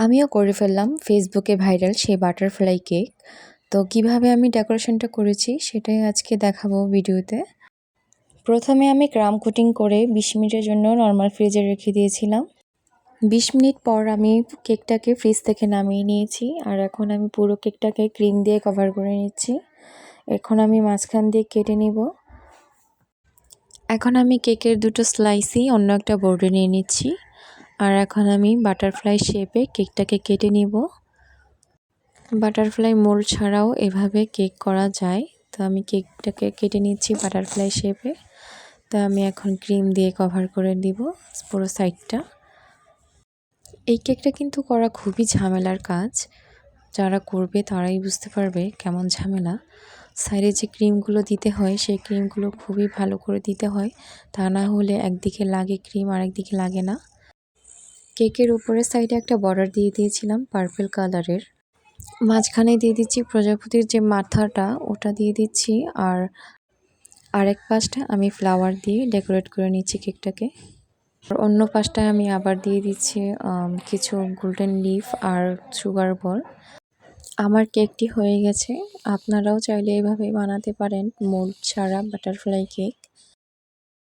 আমিও করে ফেললাম ফেসবুকে ভাইরাল সেই বাটারফ্লাই কেক। তো কিভাবে আমি ডেকোরেশনটা করেছি সেটাই আজকে দেখাবো ভিডিওতে। প্রথমে আমি ক্রাম কোটিং করে 20 মিনিটের জন্য নর্মাল ফ্রিজে রেখে দিয়েছিলাম। 20 মিনিট পর আমি কেকটাকে ফ্রিজ থেকে নামিয়ে নিয়েছি, আর এখন আমি পুরো কেকটাকে ক্রিম দিয়ে কভার করে নিচ্ছি। এখন আমি মাঝখান দিয়ে কেটে নিব। এখন আমি কেকের দুটো স্লাইসই অন্য একটা বোর্ডে নিয়ে নিচ্ছি, আর এখন আমি বাটারফ্লাই শেপে কেকটাকে কেটে নিব। বাটারফ্লাই মোল্ড ছাড়াও এভাবে কেক করা যায়। তো আমি কেকটাকে কেটে নিচ্ছি বাটারফ্লাই শেপে। তো আমি এখন ক্রিম দিয়ে কভার করে দিব পুরো সাইডটা। এই কেকটা কিন্তু করা খুবই ঝামেলার কাজ, যারা করবে তারাই বুঝতে পারবে কেমন ঝামেলা। সাইডে যে ক্রিমগুলো দিতে হয় সেই ক্রিমগুলো খুবই ভালো করে দিতে হয়, তা না হলে একদিকে লাগে ক্রিম আর একদিকে লাগে না। কেকের উপরের সাইডে একটা বর্ডার দিয়ে দিয়েছিলাম পার্পল কালারের, মাঝখানে দিয়ে দিচ্ছি প্রজাপতির যে মাথাটা ওটা দিয়ে দিচ্ছি, আর আরেক পাশটা আমি ফ্লাওয়ার দিয়ে ডেকোরেট করে নিচ্ছি কেকটাকে। আর অন্য পাশটায় আমি আবার দিয়ে দিচ্ছি কিছু গোল্ডেন লিফ আর সুগার বল। আমার কেকটি হয়ে গেছে। আপনারাও চাইলে এভাবে বানাতে পারেন মোল্ড ছাড়া বাটারফ্লাই কেক।